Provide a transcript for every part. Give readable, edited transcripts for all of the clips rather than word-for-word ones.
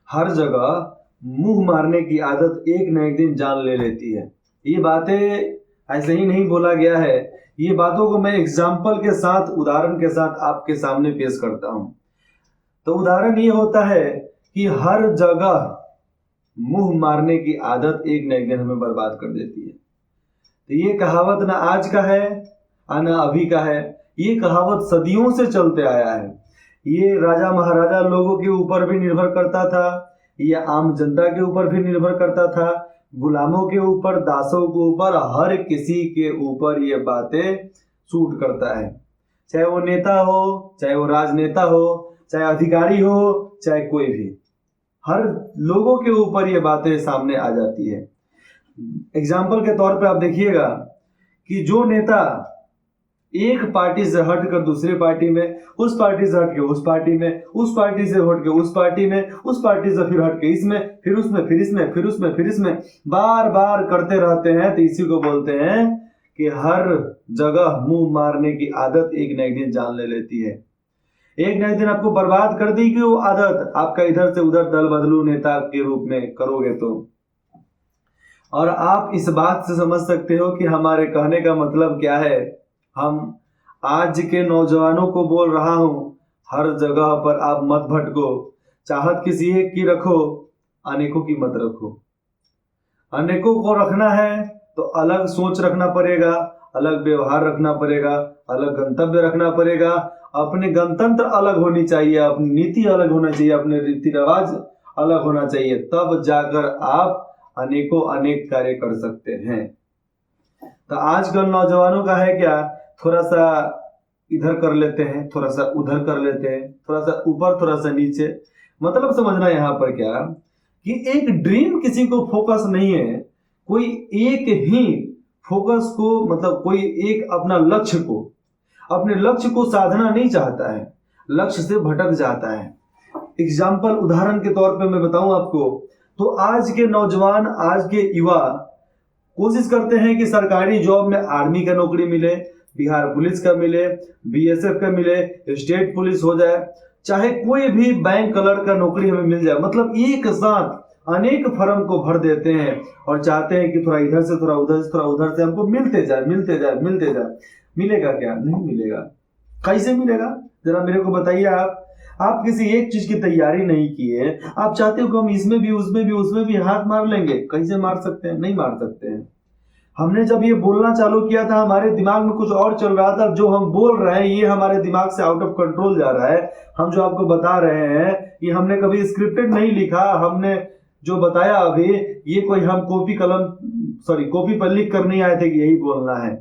हर जगह मुंह मारने की आदत एक न एक दिन जान ले लेती है। ये बातें ऐसे ही नहीं बोला गया है, ये बातों को मैं एग्जाम्पल के साथ, उदाहरण के साथ आपके सामने पेश करता हूं। तो उदाहरण ये होता है कि हर जगह मुंह मारने की आदत एक न एक दिन हमें बर्बाद कर देती है। तो ये कहावत ना आज का है ना अभी का है, ये कहावत सदियों से चलते आया है। ये राजा महाराजा लोगों के ऊपर भी निर्भर करता था, ये आम जनता के ऊपर भी निर्भर करता था, गुलामों के ऊपर, दासों के ऊपर, हर किसी के ऊपर ये बातें सूट करता है। चाहे वो नेता हो, चाहे वो राजनेता हो, चाहे अधिकारी हो, चाहे कोई भी, हर लोगों के ऊपर ये बातें सामने आ जाती है। एग्जाम्पल के तौर पे आप देखिएगा कि जो नेता एक पार्टी से हटकर दूसरे पार्टी में, उस पार्टी से हटके उस पार्टी में, उस पार्टी से हटके उस पार्टी में, उस पार्टी से फिर हटके इसमें, फिर उसमें, फिर इसमें, फिर उसमें, फिर इसमें बार बार करते रहते हैं, तो इसी को बोलते हैं कि हर जगह मुंह मारने की आदत एक न एक दिन जान ले लेती है। एक न एक दिन आपको बर्बाद कर देगी वो आदत, आपका इधर से उधर दल बदलू नेता के रूप में करोगे तो। और आप इस बात से समझ सकते हो कि हमारे कहने का मतलब क्या है। हम आज के नौजवानों को बोल रहा हूं, हर जगह पर आप मत भटको, चाहत किसी एक की रखो, अनेकों की मत रखो। अनेकों को रखना है तो अलग सोच रखना पड़ेगा, अलग व्यवहार रखना पड़ेगा, अलग गंतव्य रखना पड़ेगा, अपने गणतंत्र अलग होनी चाहिए, अपनी नीति अलग होना चाहिए, अपने रीति रिवाज अलग होना चाहिए, तब जाकर आप अनेकों अनेक कार्य कर सकते हैं। तो आजकल नौजवानों का है क्या, थोड़ा सा इधर कर लेते हैं, थोड़ा सा उधर कर लेते हैं, थोड़ा सा ऊपर, थोड़ा सा नीचे। मतलब समझना यहाँ पर क्या कि एक ड्रीम किसी को फोकस नहीं है, कोई एक ही फोकस को, मतलब कोई एक अपना लक्ष्य को, अपने लक्ष्य को साधना नहीं चाहता है, लक्ष्य से भटक जाता है। एग्जाम्पल, उदाहरण के तौर पे मैं बताऊं आपको, तो आज के नौजवान, आज के युवा कोशिश करते हैं कि सरकारी जॉब में आर्मी का नौकरी मिले, बिहार पुलिस का मिले, बीएसएफ का मिले, स्टेट पुलिस हो जाए, चाहे कोई भी बैंक क्लर्क का नौकरी हमें मिल जाए। मतलब एक साथ अनेक फर्म को भर देते हैं और चाहते हैं कि थोड़ा इधर से, थोड़ा उधर से, थोड़ा उधर से हमको मिलते जाए, मिलते जाए, मिलते जाए। मिलेगा क्या? नहीं मिलेगा। कैसे मिलेगा जरा मेरे को बताइए। आप किसी एक चीज की तैयारी नहीं किए, आप चाहते हो कि हम इसमें भी, उसमें भी, उसमें भी हाथ मार लेंगे, कैसे मार सकते हैं? नहीं मार सकते हैं। हमने जब ये बोलना चालू किया था, हमारे दिमाग में कुछ और चल रहा था, जो हम बोल रहे हैं ये हमारे दिमाग से आउट ऑफ कंट्रोल जा रहा है। हम जो आपको बता रहे हैं ये हमने कभी स्क्रिप्टेड नहीं लिखा, हमने जो बताया अभी ये कोई हम कॉपी पर लिख कर नहीं आए थे कि यही बोलना है।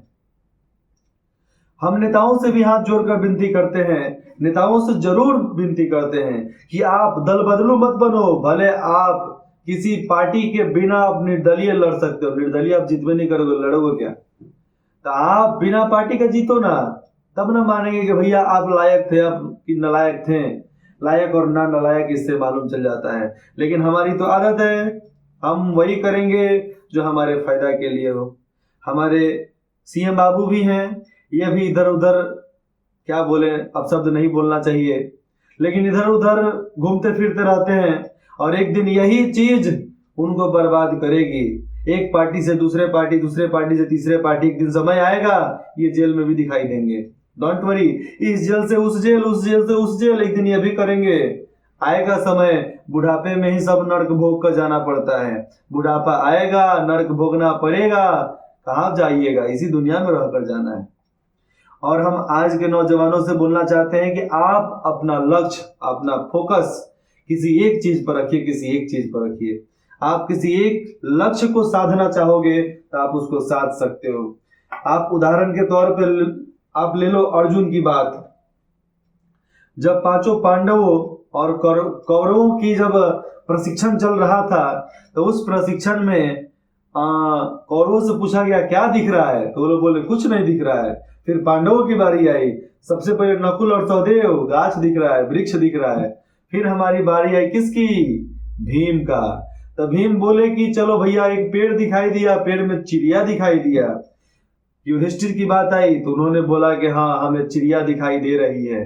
हम नेताओं से भी हाथ जोड़कर विनती करते हैं, नेताओं से जरूर विनती करते हैं कि आप दल बदलू मत बनो, भले आप किसी पार्टी के बिना आप निर्दलीय लड़ सकते हो, निर्दलीय आप जितने नहीं करोगे, लड़ोगे क्या? तो आप बिना पार्टी का जीतो ना, तब ना मानेंगे कि भैया आप लायक थे, आप कि नलायक थे। लायक और ना नलायक इससे मालूम चल जाता है। लेकिन हमारी तो आदत है, हम वही करेंगे जो हमारे फायदा के लिए हो। हमारे सीएम बाबू भी हैं, ये भी इधर उधर, क्या बोले, अब शब्द नहीं बोलना चाहिए, लेकिन इधर उधर घूमते फिरते रहते हैं और एक दिन यही चीज उनको बर्बाद करेगी। एक पार्टी से दूसरे पार्टी, दूसरे पार्टी से तीसरे पार्टी, एक दिन समय आएगा ये जेल में भी दिखाई देंगे। डोंट वरी, इस जेल से उस जेल, उस जेल से उस जेल, एक दिन ये भी करेंगे। आएगा समय, बुढ़ापे में ही सब नर्क भोग कर जाना पड़ता है। बुढ़ापा आएगा, नर्क भोगना पड़ेगा, कहाँ जाइएगा, इसी दुनिया में रहकर जाना है। और हम आज के नौजवानों से बोलना चाहते हैं कि आप अपना लक्ष्य, अपना फोकस किसी एक चीज पर रखिए, किसी एक चीज पर रखिए। आप किसी एक लक्ष्य को साधना चाहोगे तो आप उसको साध सकते हो। आप उदाहरण के तौर पर आप ले लो अर्जुन की बात। जब पांचों पांडवों और कौरवों की जब प्रशिक्षण चल रहा था, तो उस प्रशिक्षण में कौरवों से पूछा गया क्या दिख रहा है, तो वो लोग बोले कुछ नहीं दिख रहा है। फिर पांडवों की बारी आई, सबसे पहले नकुल और सहदेव, गाछ दिख रहा है, वृक्ष दिख रहा है। फिर हमारी बारी आई किसकी? भीम का। तो भीम बोले कि चलो भैया, एक पेड़ दिखाई दिया, पेड़ में चिड़िया दिखाई दिया। युधिष्ठिर की बात आई तो उन्होंने बोला कि हाँ, हमें चिड़िया दिखाई दे रही है।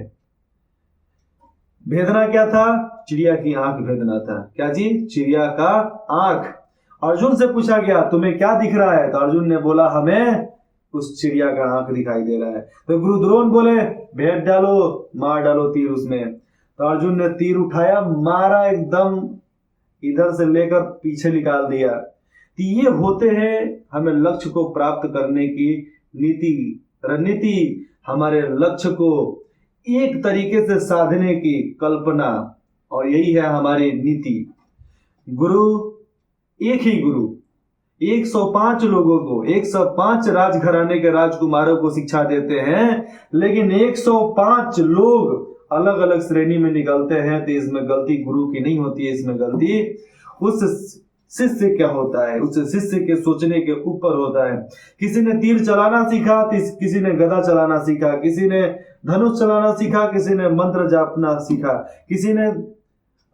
भेदना क्या था? चिड़िया की आंख भेदना था। क्या जी? चिड़िया का आंख। अर्जुन से पूछा गया तुम्हें क्या दिख रहा है? तो अर्जुन ने बोला हमें उस चिड़िया का आंख दिखाई दे रहा है। तो गुरु द्रोण बोले भेद डालो, मार डालो तीर उसमें। तो अर्जुन ने तीर उठाया, मारा, एकदम इधर से लेकर पीछे निकाल दिया। तो ये होते हैं हमें लक्ष्य को प्राप्त करने की नीति, रणनीति, हमारे लक्ष्य को एक तरीके से साधने की कल्पना, और यही है हमारी नीति। गुरु, एक ही गुरु 105 लोगों को, 105 राजघराने के राजकुमारों को शिक्षा देते हैं, लेकिन 105 लोग अलग अलग श्रेणी में निकलते हैं। तो इसमें गलती गुरु की नहीं होती है, इसमें गलती उस शिष्य क्या होता है, उस शिष्य के सोचने के ऊपर होता है। किसी ने तीर चलाना सीखा, किसी ने गदा चलाना सीखा, किसी ने धनुष चलाना सीखा, किसी ने मंत्र जापना सीखा, किसी ने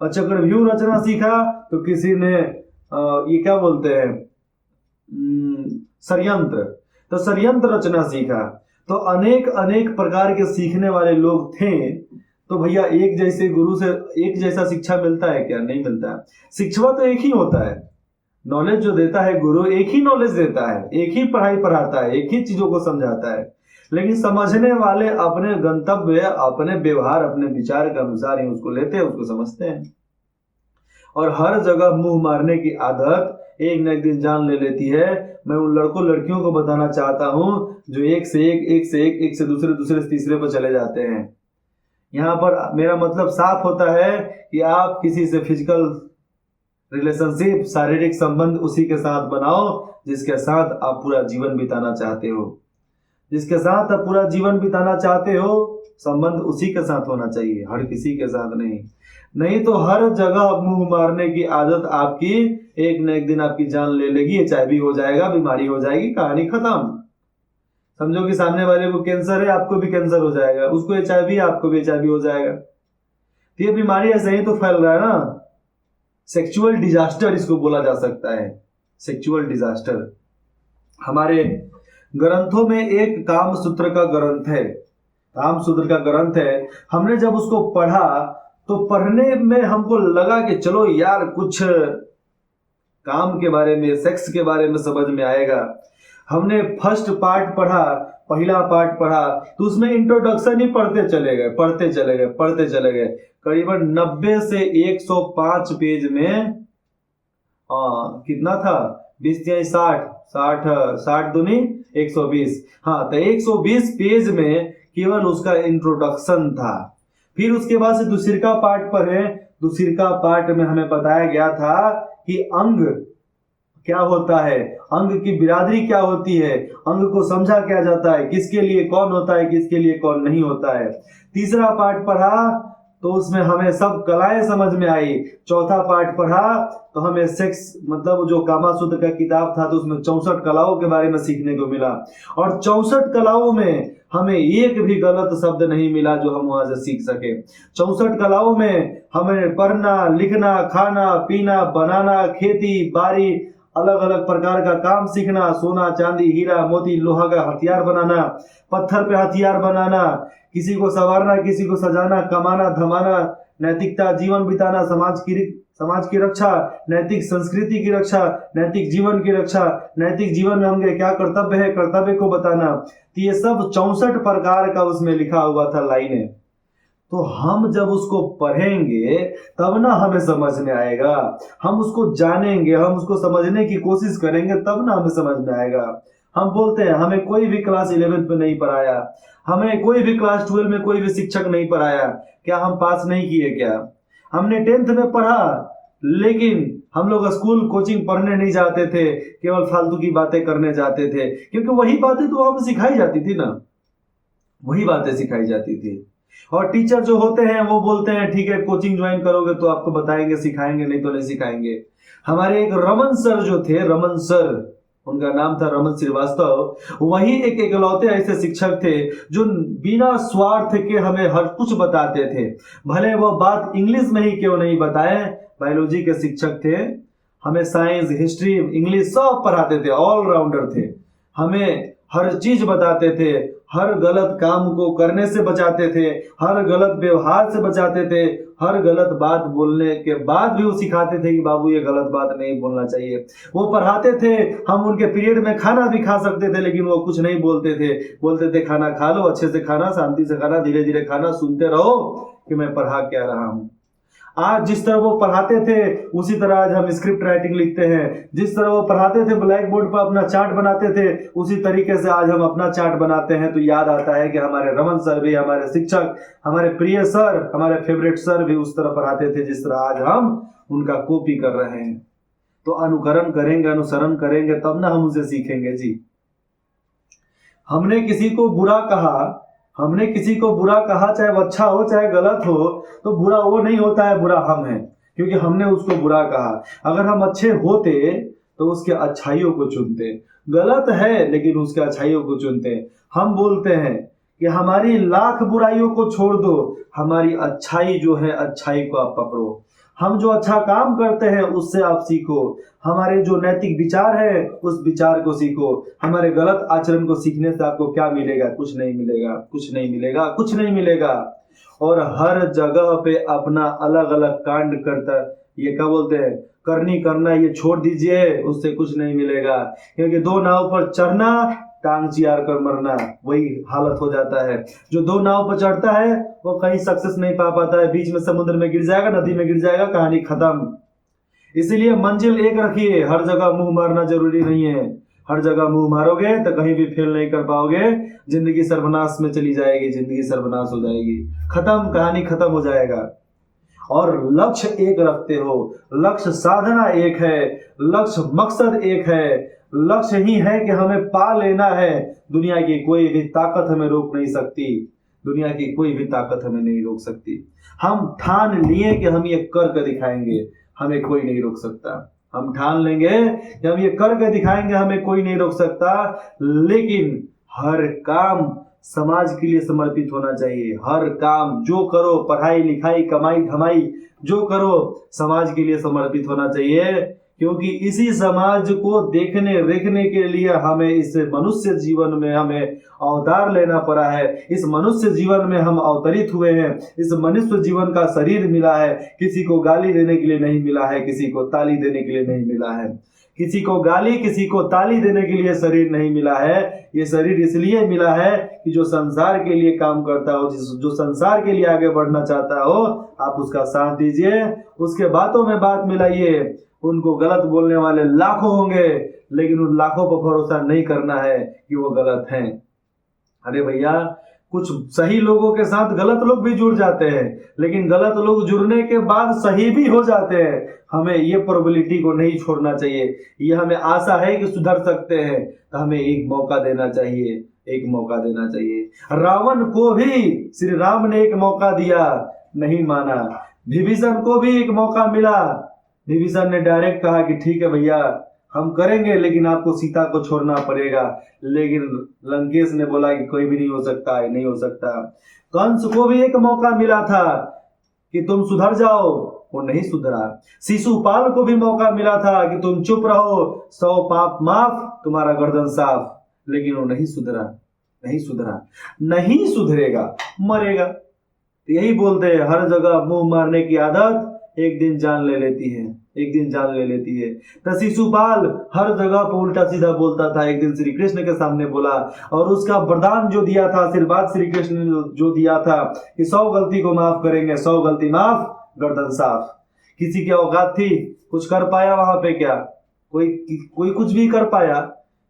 चक्रव्यूह रचना सीखा, तो किसी ने ये क्या बोलते हैं षड्यंत्र, तो षड्यंत्र रचना सीखा। तो अनेक अनेक प्रकार के सीखने वाले लोग थे। तो भैया एक जैसे गुरु से एक जैसा शिक्षा मिलता है क्या? नहीं मिलता है। शिक्षा तो एक ही होता है, नॉलेज जो देता है गुरु एक ही नॉलेज देता है, एक ही पढ़ाई पढ़ाता है, एक ही चीजों को समझाता है। लेकिन समझने वाले अपने गंतव्य, अपने व्यवहार, अपने विचार के अनुसार ही उसको लेते हैं, उसको समझते हैं। और हर जगह मुंह मारने की आदत एक न एक दिन जान ले लेती है। मैं उन लड़कों लड़कियों को बताना चाहता हूं जो एक से दूसरे, दूसरे से तीसरे पर चले जाते हैं। यहाँ पर मेरा मतलब साफ होता है कि आप किसी से फिजिकल रिलेशनशिप, शारीरिक संबंध उसी के साथ बनाओ जिसके साथ आप पूरा जीवन बिताना चाहते हो। जिसके साथ आप पूरा जीवन बिताना चाहते हो, संबंध उसी के साथ होना चाहिए, हर किसी के साथ नहीं। नहीं तो हर जगह मुंह मारने की आदत आपकी एक न एक दिन आपकी जान ले लेगी। HIV हो जाएगा, बीमारी हो जाएगी, कहानी खत्म। समझो कि सामने वाले को कैंसर है, आपको भी कैंसर हो जाएगा, उसको HIV, आपको भी HIV हो जाएगा। तो ये बीमारी ऐसे ही तो फैल रहा है ना। सेक्सुअल डिजास्टर इसको बोला जा सकता है, सेक्सुअल डिजास्टर। हमारे ग्रंथों में एक काम सूत्र का ग्रंथ है, काम सूत्र का ग्रंथ है। हमने जब उसको पढ़ा तो पढ़ने में हमको लगा कि चलो यार कुछ काम के बारे में, सेक्स के बारे में समझ में आएगा। हमने फर्स्ट पार्ट पढ़ा, पहला पार्ट पढ़ा, तो उसमें इंट्रोडक्शन ही पढ़ते चले गए। करीबन 90 से 105 पेज में कितना था, 20 या 60 दूनी 120। हाँ, तो 120 पेज में केवल उसका इंट्रोडक्शन था। फिर उसके बाद से दूसरा पार्ट पढ़े। दूसरा पार्ट में हमें बताया गया था कि अंग क्या होता है, अंग की बिरादरी क्या होती है, अंग को समझा क्या जाता है, किसके लिए कौन होता है, किसके लिए कौन नहीं होता है। तीसरा पार्ट पढ़ा तो उसमें हमें सब कलाएं समझ में आई। चौथा पार्ट पढ़ा तो हमें सेक्स, मतलब जो कामा सूत्र का किताब था, तो उसमें 64 कलाओं के बारे में सीखने को मिला। और 64 कलाओं में हमें एक भी गलत शब्द नहीं मिला जो हम वहां से सीख सके। 64 कलाओं में हमें पढ़ना, लिखना, खाना, पीना, बनाना, खेती बाड़ी, अलग अलग प्रकार का काम सीखना, सोना चांदी हीरा मोती लोहा का हथियार बनाना, पत्थर पे हथियार बनाना, किसी को संवारना, किसी को सजाना, कमाना धमाना, नैतिकता, जीवन बिताना, समाज की रक्षा, नैतिक संस्कृति की रक्षा, नैतिक जीवन की रक्षा, नैतिक जीवन में हमें क्या कर्तव्य है, कर्तव्य को बताना। तो ये सब 64 प्रकार का उसमें लिखा हुआ था लाइनें। तो हम जब उसको पढ़ेंगे तब ना हमें समझ में आएगा, हम उसको जानेंगे, हम उसको समझने की कोशिश करेंगे, तब ना हमें समझ में आएगा। हम बोलते हैं हमें कोई भी क्लास 11th में नहीं पढ़ाया, हमें कोई भी क्लास 12 में कोई भी शिक्षक नहीं पढ़ाया, क्या हम पास नहीं किए क्या? हमने 10th में पढ़ा, लेकिन हम लोग स्कूल कोचिंग पढ़ने नहीं जाते थे, केवल फालतू की बातें करने जाते थे, क्योंकि वही बातें तो वहां पर सिखाई जाती थी ना, वही बातें सिखाई जाती थी। और टीचर जो होते हैं वो बोलते हैं ठीक है कोचिंग ज्वाइन करोगे तो आपको बताएंगे, सिखाएंगे, नहीं तो नहीं सिखाएंगे। हमारे एक रमन सर जो थे, रमन सर, उनका नाम था रमन श्रीवास्तव, वही एक इकलौते ऐसे शिक्षक थे जो बिना स्वार्थ के हमें हर कुछ बताते थे। भले वो बात इंग्लिश में ही क्यों नहीं बताए, बायोलॉजी के शिक्षक थे, हमें साइंस, हिस्ट्री, इंग्लिश सब पढ़ाते थे, ऑलराउंडर थे, हमें हर चीज बताते थे, हर गलत काम को करने से बचाते थे, हर गलत व्यवहार से बचाते थे, हर गलत बात बोलने के बाद भी वो सिखाते थे कि बाबू ये गलत बात नहीं बोलना चाहिए। वो पढ़ाते थे, हम उनके पीरियड में खाना भी खा सकते थे, लेकिन वो कुछ नहीं बोलते थे। बोलते थे खाना खा लो, अच्छे से खाना, शांति से खाना, धीरे धीरे खाना, सुनते रहो कि मैं पढ़ा क्या रहा हूँ। आज जिस तरह वो पढ़ाते थे उसी तरह आज हम स्क्रिप्ट राइटिंग लिखते हैं। जिस तरह वो पढ़ाते थे, ब्लैक बोर्ड पर अपना चार्ट बनाते थे, उसी तरीके से आज हम अपना चार्ट बनाते हैं। तो याद आता है कि हमारे रमन सर भी, हमारे शिक्षक, हमारे प्रिय सर, हमारे फेवरेट सर भी उस तरह पढ़ाते थे जिस तरह आज हम उनका कॉपी कर रहे हैं। तो अनुकरण करेंगे, अनुसरण करेंगे, तब ना हम उनसे सीखेंगे जी। हमने किसी को बुरा कहा, हमने किसी को बुरा कहा, चाहे वो अच्छा हो चाहे गलत हो, तो बुरा वो नहीं होता है, बुरा हम हैं, क्योंकि हमने उसको बुरा कहा। अगर हम अच्छे होते तो उसके अच्छाइयों को चुनते, गलत है लेकिन उसके अच्छाइयों को चुनते। हम बोलते हैं कि हमारी लाख बुराइयों को छोड़ दो, हमारी अच्छाई जो है, अच्छाई को आप पकड़ो। हम जो अच्छा काम करते हैं उससे आप सीखो, हमारे जो नैतिक विचार है उस विचार को सीखो। हमारे गलत आचरण को सीखने से आपको क्या मिलेगा? कुछ नहीं मिलेगा, कुछ नहीं मिलेगा, कुछ नहीं मिलेगा। और हर जगह पे अपना अलग अलग कांड करता, ये क्या बोलते हैं, करनी करना ये छोड़ दीजिए, उससे कुछ नहीं मिलेगा। क्योंकि दो नाव पर चढ़ना, टांग चियार कर मरना, वही हालत हो जाता है। जो दो नाव पर चढ़ता है वो कहीं सक्सेस नहीं पा पाता है, बीच में समुद्र में गिर जाएगा, नदी में गिर जाएगा, कहानी खत्म। इसीलिए मंजिल एक रखिए, हर जगह मुंह मारना जरूरी नहीं है। हर जगह मुंह मारोगे तो कहीं भी फेल नहीं कर पाओगे, जिंदगी सर्वनाश में चली जाएगी, जिंदगी सर्वनाश हो जाएगी, खत्म, कहानी खत्म हो जाएगा। और लक्ष्य एक रखते हो, लक्ष्य साधना एक है, लक्ष्य मकसद एक है, लक्ष्य ही है कि हमें पा लेना है। दुनिया की कोई भी ताकत हमें रोक नहीं सकती, दुनिया की कोई भी ताकत हमें नहीं रोक सकती। हम ठान लिए कि हम ये करके दिखाएंगे, हमें कोई नहीं रोक सकता। हम ठान लेंगे कि हम ये करके दिखाएंगे, हमें कोई नहीं रोक सकता। लेकिन हर काम समाज के लिए समर्पित होना चाहिए। हर काम जो करो, पढ़ाई लिखाई कमाई धमाई जो करो, समाज के लिए समर्पित होना चाहिए। क्योंकि इसी समाज को देखने रेखने के लिए हमें इस मनुष्य जीवन में हमें अवतार लेना पड़ा है। इस मनुष्य जीवन में हम अवतरित हुए हैं, इस मनुष्य जीवन का शरीर मिला है। किसी को गाली देने के लिए नहीं मिला है, किसी को ताली देने के लिए नहीं मिला है। किसी को गाली, किसी को ताली देने के लिए शरीर नहीं मिला है। ये शरीर इसलिए मिला है कि जो संसार के लिए काम करता हो, जो संसार के लिए आगे बढ़ना चाहता हो, आप उसका साथ दीजिए, उसके बातों में बात मिलाइए। उनको गलत बोलने वाले लाखों होंगे, लेकिन उन लाखों पर भरोसा नहीं करना है कि वो गलत हैं। अरे भैया, कुछ सही लोगों के साथ गलत लोग भी जुड़ जाते हैं, लेकिन गलत लोग जुड़ने के बाद सही भी हो जाते हैं। हमें ये प्रोबेबिलिटी को नहीं छोड़ना चाहिए। ये हमें आशा है कि सुधर सकते हैं, तो हमें एक मौका देना चाहिए, एक मौका देना चाहिए। रावण को भी श्री राम ने एक मौका दिया, नहीं माना। विभीषण को भी एक मौका मिला, विभीषण ने डायरेक्ट कहा कि ठीक है भैया, हम करेंगे, लेकिन आपको सीता को छोड़ना पड़ेगा। लेकिन लंकेश ने बोला कि कोई भी नहीं हो सकता है, नहीं हो सकता। कंस को भी एक मौका मिला था कि तुम सुधर जाओ, वो नहीं सुधरा। शिशुपाल को भी मौका मिला था कि तुम चुप रहो, 100 पाप माफ, तुम्हारा गर्दन साफ, लेकिन वो नहीं सुधरा, नहीं सुधरा, नहीं सुधरेगा, मरेगा। यही बोलते हैं, हर जगह मुंह मारने की आदत एक दिन जान ले लेती है, एक दिन जान ले लेती है। तो शिशुपाल हर जगह पर उल्टा सीधा बोलता था। एक दिन श्री कृष्ण के सामने बोला, और उसका वरदान जो दिया था, आशीर्वाद श्री कृष्ण ने जो दिया था कि 100 गलती को माफ करेंगे, 100 गलती माफ, गर्दन साफ। किसी की औकात थी, कुछ कर पाया वहां पे? क्या कोई कुछ भी कर पाया?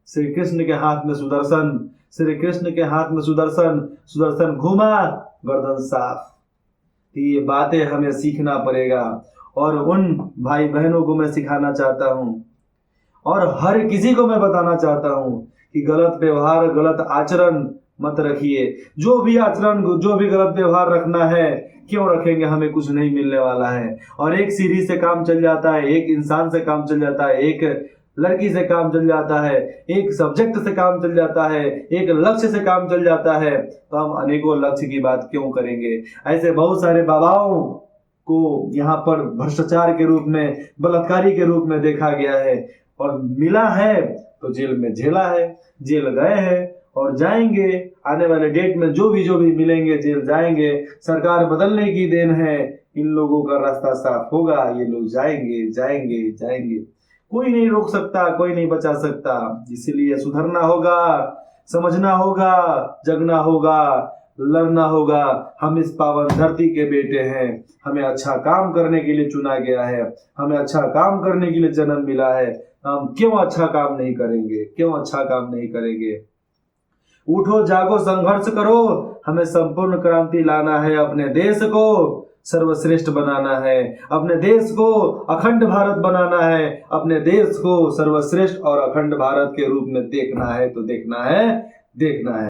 श्री कृष्ण के हाथ में सुदर्शन, श्री कृष्ण के हाथ में सुदर्शन, सुदर्शन घूमा, गर्दन साफ। ये बातें हमें सीखना पड़ेगा, और उन भाई बहनों को मैं सिखाना चाहता हूँ, और हर किसी को मैं बताना चाहता हूँ कि गलत व्यवहार, गलत आचरण मत रखिए। जो भी आचरण, जो भी गलत व्यवहार रखना है, क्यों रखेंगे? हमें कुछ नहीं मिलने वाला है। और एक सीढ़ी से काम चल जाता है, एक इंसान से काम चल जाता है, एक लड़की से काम चल जाता है, एक सब्जेक्ट से काम चल जाता है, एक लक्ष्य से काम चल जाता है। तो हम अनेकों लक्ष्य की बात क्यों करेंगे? ऐसे बहुत सारे बाबाओं को यहाँ पर भ्रष्टाचार के रूप में, बलात्कारी के रूप में देखा गया है, और मिला है तो जेल में झेला है, जेल गए हैं और जाएंगे। आने वाले डेट में जो भी मिलेंगे जेल जाएंगे। सरकार बदलने की देन है, इन लोगों का रास्ता साफ होगा, ये लोग जाएंगे जाएंगे जाएंगे। कोई नहीं रोक सकता, कोई नहीं बचा सकता। इसीलिए सुधरना होगा, समझना होगा, जगना होगा, लड़ना होगा। हम इस पावन धरती के बेटे हैं, हमें अच्छा काम करने के लिए चुना गया है, हमें अच्छा काम करने के लिए जन्म मिला है। हम क्यों अच्छा काम नहीं करेंगे, क्यों अच्छा काम नहीं करेंगे। उठो जागो संघर्ष करो, हमें संपूर्ण क्रांति लाना है, अपने देश को सर्वश्रेष्ठ बनाना है, अपने देश को अखंड भारत बनाना है, अपने देश को सर्वश्रेष्ठ और अखंड भारत के रूप में देखना है तो देखना है, देखना है।